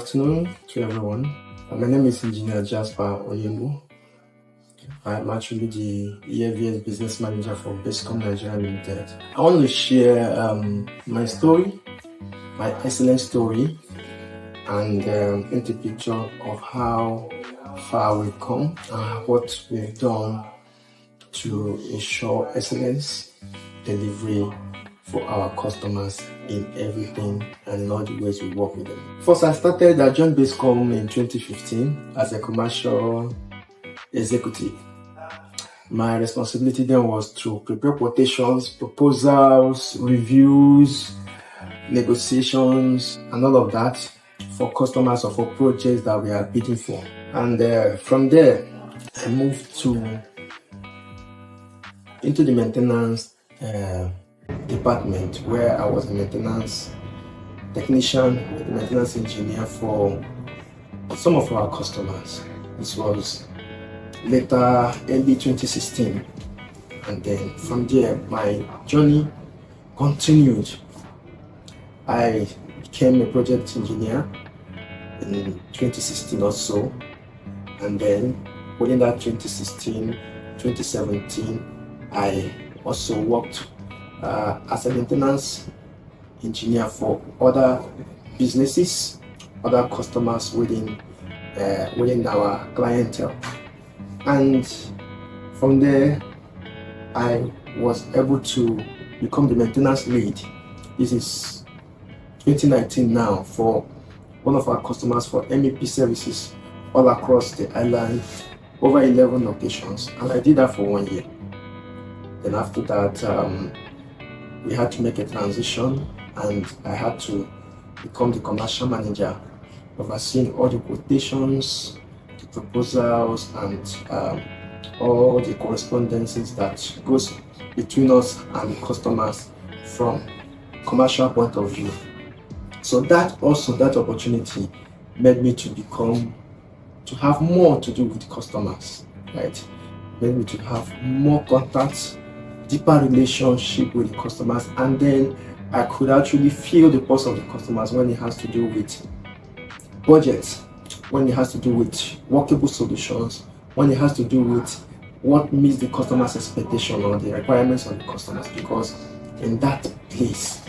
afternoon to everyone. My name is Engineer Jasper Onyegbu. I'm actually the EFVS Business Manager for Basecom Nigeria Limited. I want to share my story, my excellent story, and paint a picture of how far we've come and what we've done to ensure excellence delivery for our customers in everything and in all the ways we work with them. First, I joined Basecom in 2015 as a commercial executive. My responsibility then was to prepare quotations, proposals, reviews, negotiations, and all of that for customers or for projects that we are bidding for. And from there, I moved into the maintenance department, where I was a maintenance technician, a maintenance engineer for some of our customers. This was later early 2016, and then from there my journey continued. I became a project engineer in 2016 or so, and then within that 2016-2017 I also worked as a maintenance engineer for other businesses, other customers within our clientele. And from there, I was able to become the maintenance lead. This is 2019 now, for one of our customers for MEP services all across the island, over 11 locations, and I did that for 1 year. Then after that, we had to make a transition, and I had to become the commercial manager, overseeing all the quotations, the proposals, and all the correspondences that goes between us and the customers from commercial point of view. So that opportunity made me to have more to do with customers, right? Made me to have more contacts, deeper relationship with the customers, and then I could actually feel the pulse of the customers when it has to do with budgets, when it has to do with workable solutions, when it has to do with what meets the customer's expectation or the requirements of the customers. Because in that place,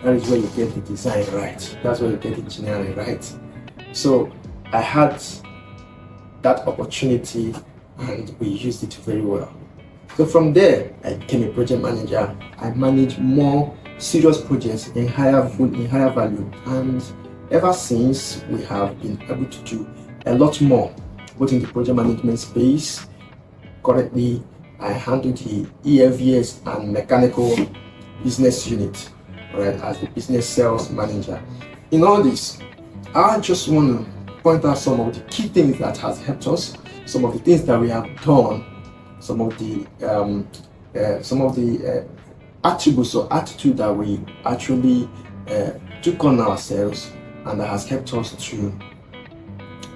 that is where you get the design right, that's where you get the engineering right. So I had that opportunity and we used it very well. So from there, I became a project manager. I managed more serious projects in higher value, and ever since we have been able to do a lot more, both in the project management space. Currently, I handle the EFVS and mechanical business unit, right, as the business sales manager. In all this, I just want to point out some of the key things that has helped us, some of the things that we have done, some of the attributes or attitude that we actually took on ourselves, and that has helped us to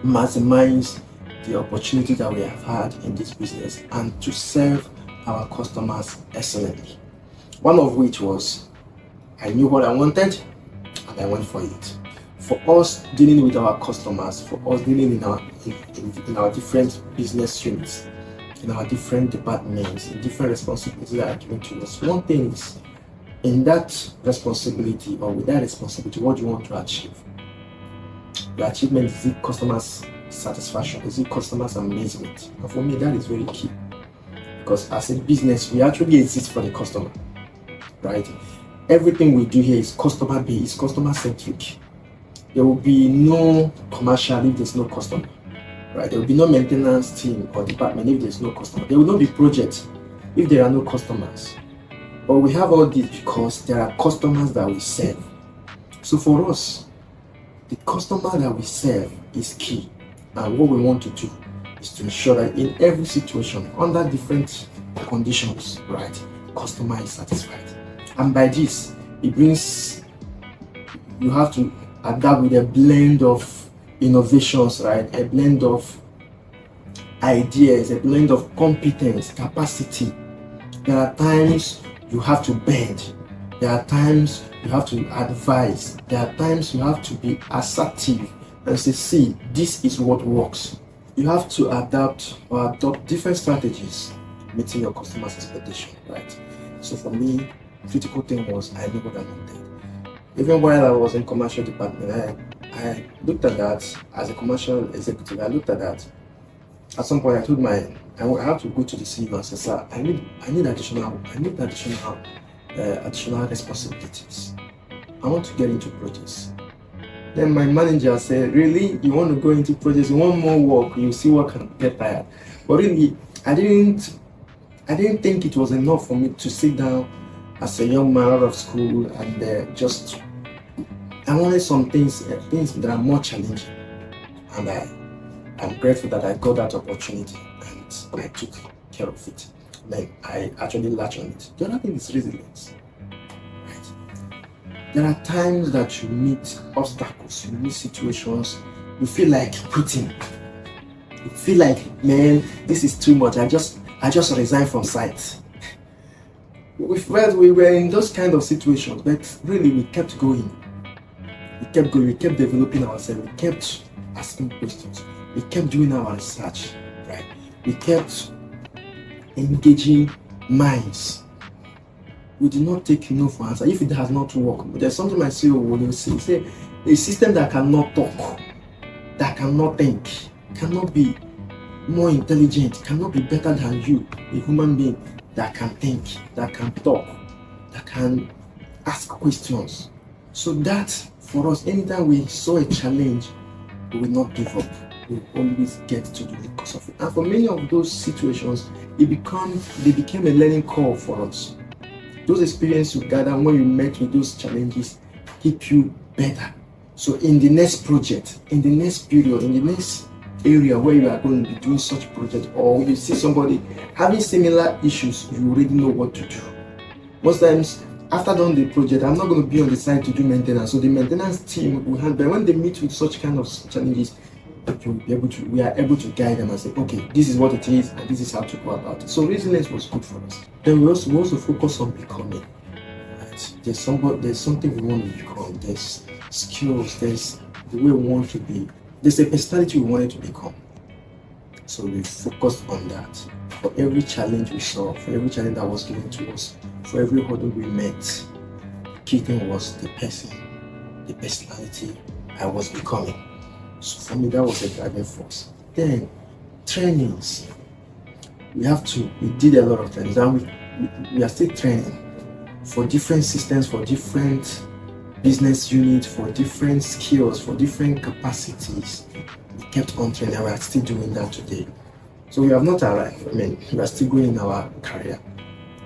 maximize the opportunity that we have had in this business and to serve our customers excellently. One of which was, I knew what I wanted and I went for it. For us dealing with our customers, for us dealing in our different business units, in our different departments, in different responsibilities that are given to us, one thing is, in that responsibility or with that responsibility, what do you want to achieve? The achievement, is it customers' satisfaction? Is it customers' amazement? And for me, that is very key, because as a business, we actually exist for the customer, right? Everything we do here is customer-based, customer-centric. There will be no commercial if there's no customer, right? There will be no maintenance team or department if there's no customer. There will not be project if there are no customers. But we have all this because there are customers that we serve. So for us, the customer that we serve is key. And what we want to do is to ensure that in every situation, under different conditions, right, customer is satisfied. And by this, it brings, you have to adapt with a blend of innovations, right? A blend of ideas, a blend of competence, capacity. There are times you have to bend. There are times you have to advise. There are times you have to be assertive. and say, see, this is what works. You have to adapt or adopt different strategies meeting your customers' expectation, right? So for me, critical thing was I knew what I wanted. Even while I was in commercial department, I looked at that as a commercial executive. I looked at that. At some point, I told I have to go to the CEO and say, sir, I need additional responsibilities. I want to get into projects. Then my manager said, really, you want to go into projects? You want more work? You see what can get tired. But really, I didn't think it was enough for me to sit down as a young man out of school and I wanted some things that are more challenging. And I'm grateful that I got that opportunity and I took care of it. Then I actually latched on it. The other thing is resilience. There are times that you meet obstacles, you meet situations, you feel like quitting. You feel like, man, this is too much. I just resigned from site. We were in those kind of situations, but really we kept going. We kept developing ourselves, we kept asking questions, we kept doing our research, right? We kept engaging minds. We did not take no for answer. If it has not worked, there's something my CEO will say, a system that cannot talk, that cannot think, cannot be more intelligent, cannot be better than you, a human being that can think, that can talk, that can ask questions. So that, for us, anytime we saw a challenge, we will not give up. We will always get to the root cause of it. And for many of those situations, they became a learning curve for us. Those experiences you gather when you met with those challenges keep you better. So in the next project, in the next period, in the next area where you are going to be doing such project, or you see somebody having similar issues, you already know what to do. Most times, after doing the project, I'm not going to be on the side to do maintenance. So the maintenance team will handle. When they meet with such kind of challenges, we are able to guide them and say, okay, this is what it is, and this is how to go about it. So resilience was good for us. Then we also focus on becoming. Right? There's something we want to become. There's skills. There's the way we want to be. There's a personality we wanted to become. So we focused on that. For every challenge we saw, for every challenge that was given to us, for every hurdle we met, the key thing was the person, the personality I was becoming. So for me, that was a driving force. Then trainings. We did a lot of trainings, and we are still training for different systems, for different business units, for different skills, for different capacities. We kept on training, and we are still doing that today. So we have not arrived. We are still going in our career.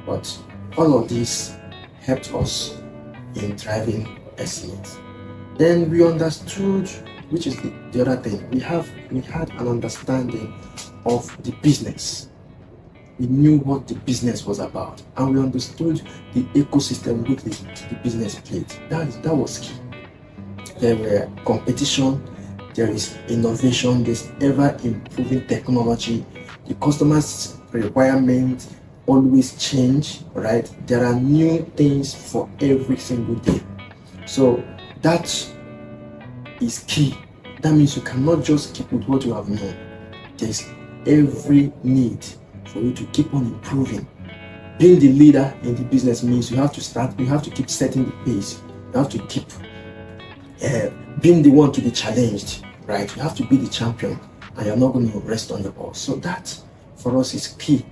But all of this helped us in driving excellence. Then we understood, which is the other thing, we had an understanding of the business. We knew what the business was about, and we understood the ecosystem which the business played. That was key. There were competition, there is innovation, there's ever improving technology. The customer's requirements always change, right? There are new things for every single day. So that is key. That means you cannot just keep with what you have known. There's every need for you to keep on improving. Being the leader in the business means you have to keep setting the pace. You have to keep being the one to be challenged, right? You have to be the champion, and you're not going to rest on the ball. So that for us is key.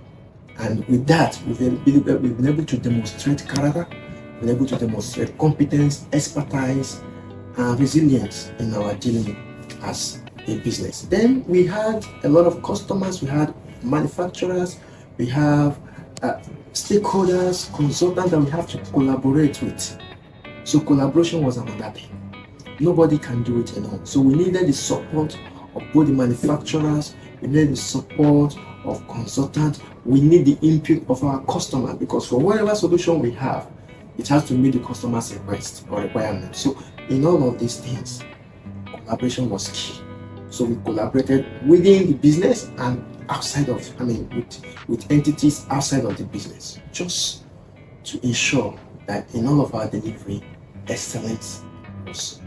And with that, we've been able to demonstrate character, we've been able to demonstrate competence, expertise, and resilience in our dealing as a business. Then we had a lot of customers, we had manufacturers, we have stakeholders, consultants that we have to collaborate with. So collaboration was another thing. Nobody can do it alone. So we needed the support of both the manufacturers, we needed the support of consultants, we need the input of our customer, because for whatever solution we have, it has to meet the customer's request or requirement. So in all of these things, collaboration was key. So we collaborated within the business and outside of, with entities outside of the business, just to ensure that in all of our delivery, excellence was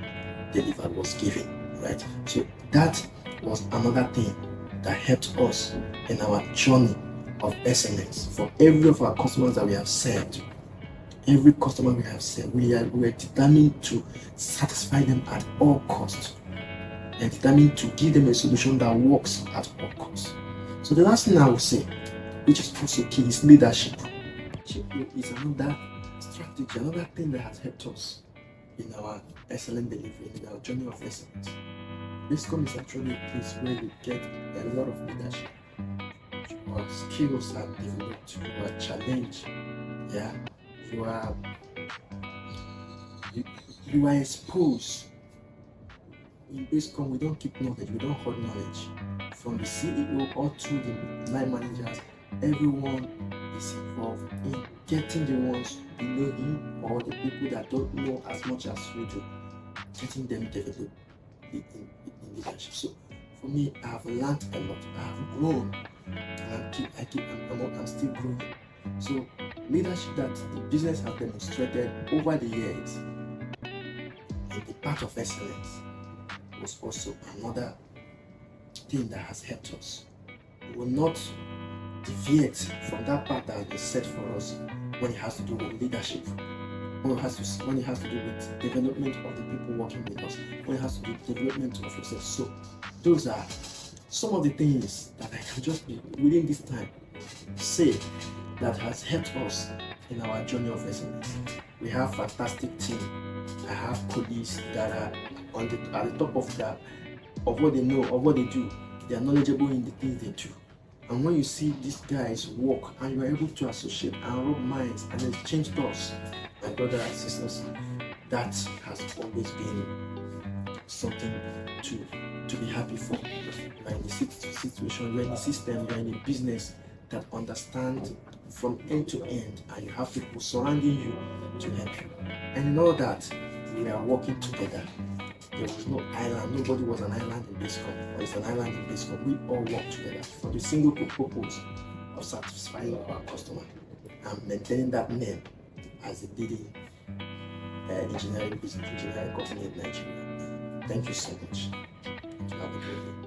delivered, was given. right? So that was another thing that helped us in our journey of excellence. For every of our customers that we have served, every customer we have served, we are determined to satisfy them at all costs, and determined to give them a solution that works at all costs. So the last thing I will say, which is also key, is leadership. Leadership is another strategy, another thing that has helped us in our excellent delivery, in our journey of excellence. BASECOM is actually a place where you get a lot of leadership. Your skills are developed, you are challenged, yeah, you are exposed. In BASECOM, we don't keep knowledge, we don't hold knowledge. From the CEO all through the line managers, everyone is involved in getting the ones below him or the people that don't know as much as we do, getting them developed in leadership. So for me, I have learned a lot. I have grown, and I'm still growing. So leadership that the business has demonstrated over the years in the path of excellence was also another thing that has helped us. We will not deviate from that path that has been set for us when it has to do with leadership, when it has to do with development of the people working with us, when it has to do with development of yourself. So those are some of the things that I can just be within this time say that has helped us in our journey of excellence. We have fantastic team. I have colleagues that are at the top of what they know, of what they do. They are knowledgeable in the things they do. And when you see these guys work and you are able to associate and rub minds and exchange thoughts, my brothers and sisters, that has always been something to be happy for. You are in the situation, you are in the system, you are in a business that understands from end to end, and you have people surrounding you to help you. And in all that, we are working together. There was no island, nobody was an island in BASECOM, or it's an island in BASECOM. We all work together for the single purpose of satisfying our customer and maintaining that name as the leading engineering company in Nigeria. Thank you so much. Have a great day.